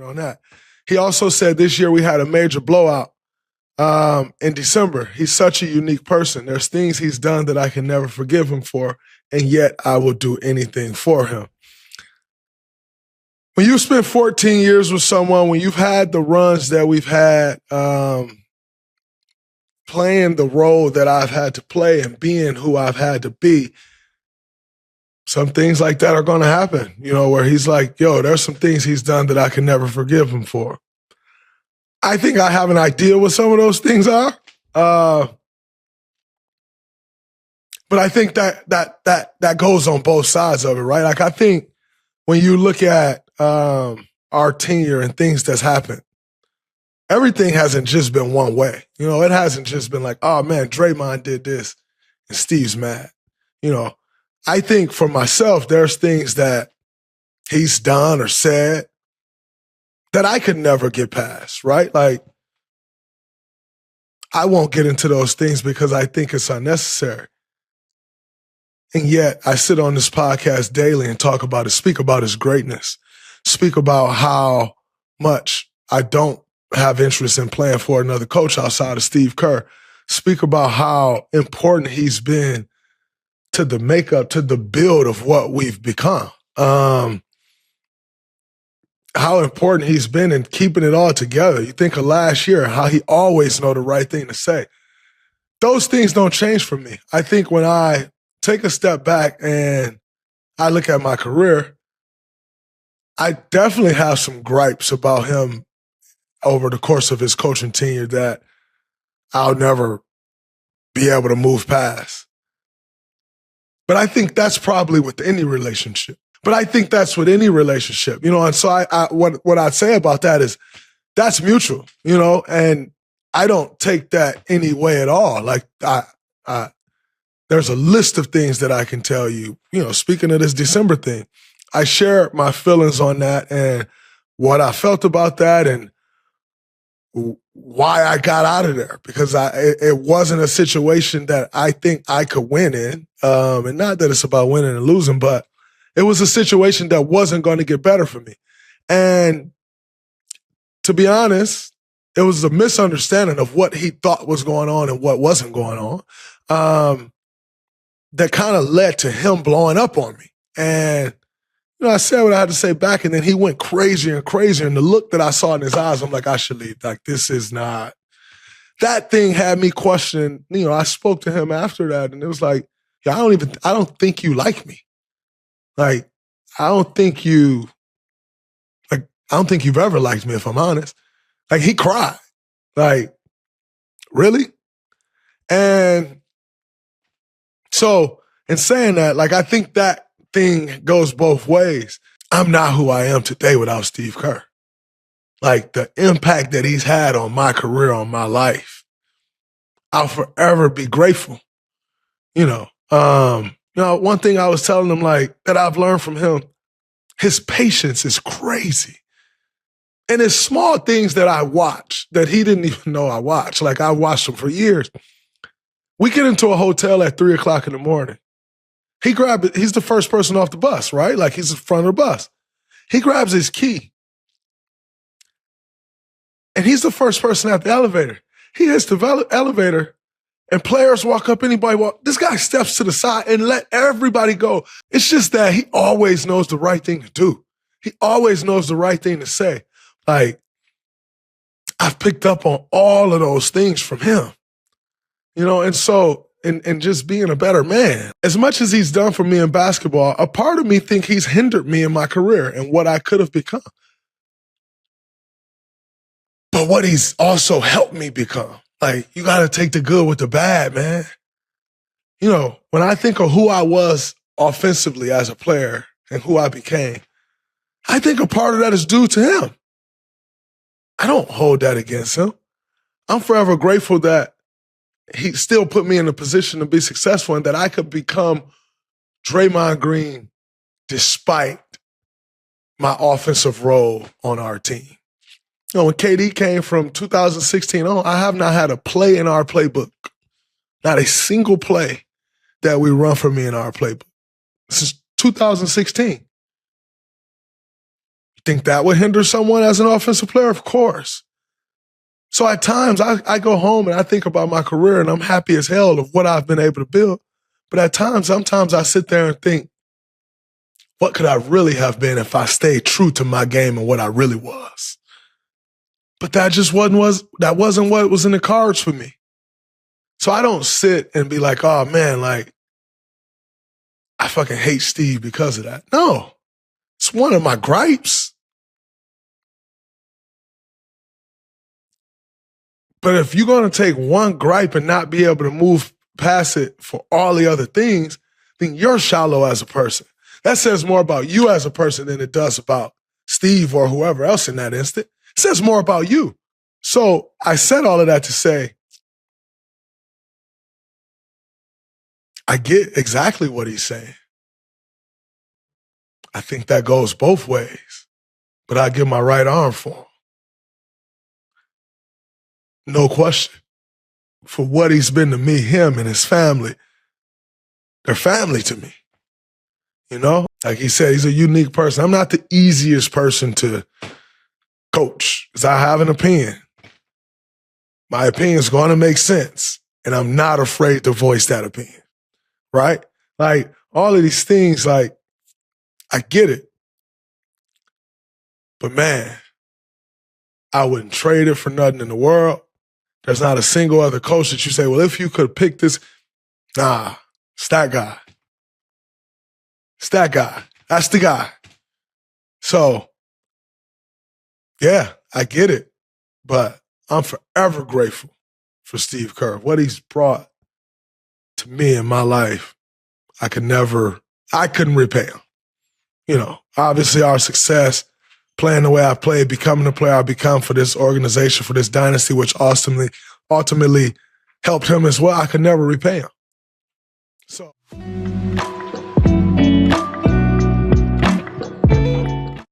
on that. He also said this year we had a major blowout in December. He's such a unique person. There's things he's done that I can never forgive him for, and yet I will do anything for him. When you spend 14 years with someone, when you've had the runs that we've had, playing the role that I've had to play and being who I've had to be, some things like that are going to happen, where he's like, yo, there's some things he's done that I can never forgive him for. I think I have an idea what some of those things are. But I think that goes on both sides of it, right? Like, I think when you look at our tenure and things that's happened, everything hasn't just been one way. It hasn't just been like, oh man, Draymond did this and Steve's mad. I think for myself, there's things that he's done or said that I could never get past, right? Like, I won't get into those things because I think it's unnecessary. And yet I sit on this podcast daily and speak about his greatness, speak about how much I don't have interest in playing for another coach outside of Steve Kerr, speak about how important he's been to the makeup, to the build of what we've become. How important he's been in keeping it all together. You think of last year, how he always know the right thing to say. Those things don't change for me. I think when I take a step back and I look at my career, I definitely have some gripes about him over the course of his coaching tenure that I'll never be able to move past. But I think that's probably with any relationship. And so what I'd say about that is that's mutual, and I don't take that any way at all. Like, there's a list of things that I can tell you, speaking of this December thing, I shared my feelings on that and what I felt about that and why I got out of there, because it wasn't a situation that I think I could win in. And not that it's about winning and losing, but it was a situation that wasn't going to get better for me. And to be honest, it was a misunderstanding of what he thought was going on and what wasn't going on, that kind of led to him blowing up on me. And I said what I had to say back, and then he went crazier and crazier. And the look that I saw in his eyes, I'm like, I should leave. Like, this is not. That thing had me questioning. I spoke to him after that, and it was like, yeah, I don't think you like me. Like, I don't think you've ever liked me, if I'm honest. Like, he cried. Like, really? And so, in saying that, like, I think that thing goes both ways. I'm not who I am today without Steve Kerr. Like, the impact that he's had on my career, on my life, I'll forever be grateful. One thing I was telling him, like, that I've learned from him, his patience is crazy. And it's small things that I watch that he didn't even know I watched. Like, I watched him for years. We get into a hotel at 3:00 in the morning. He's the first person off the bus, right? Like, he's in front of the bus. He grabs his key. And he's the first person at the elevator. He hits the elevator, and players walk up, this guy steps to the side and let everybody go. It's just that he always knows the right thing to do. He always knows the right thing to say. Like, I've picked up on all of those things from him. And so, and just being a better man. As much as he's done for me in basketball, a part of me think he's hindered me in my career and what I could have become. But what he's also helped me become. Like, you got to take the good with the bad, man. When I think of who I was offensively as a player and who I became, I think a part of that is due to him. I don't hold that against him. I'm forever grateful that he still put me in a position to be successful and that I could become Draymond Green despite my offensive role on our team. When KD came from 2016 on, I have not had a play in our playbook, not a single play that we run for me in our playbook since 2016. think that would hinder someone as an offensive player? Of course. So at times I go home and I think about my career and I'm happy as hell of what I've been able to build. But at times, sometimes I sit there and think, what could I really have been if I stayed true to my game and what I really was? But that just wasn't what was in the cards for me. So I don't sit and be like, oh man, like, I fucking hate Steve because of that. No, it's one of my gripes. But if you're going to take one gripe and not be able to move past it for all the other things, then you're shallow as a person. That says more about you as a person than it does about Steve or whoever else in that instant. It says more about you. So I said all of that to say, I get exactly what he's saying. I think that goes both ways, but I give my right arm for him. No question. For what he's been to me, him and his family, they're family to me. You know, like he said, he's a unique person. I'm not the easiest person to coach because I have an opinion. My opinion is going to make sense, and I'm not afraid to voice that opinion, right? Like, all of these things, like, I get it. But, man, I wouldn't trade it for nothing in the world. There's not a single other coach that you say, well, if you could pick this, nah, it's that guy. It's that guy. That's the guy. So, yeah, I get it. But I'm forever grateful for Steve Kerr. What he's brought to me in my life, I couldn't repay him. You know, obviously our success, playing the way I played, becoming the player I become for this organization, for this dynasty, which ultimately helped him as well, I could never repay him. So...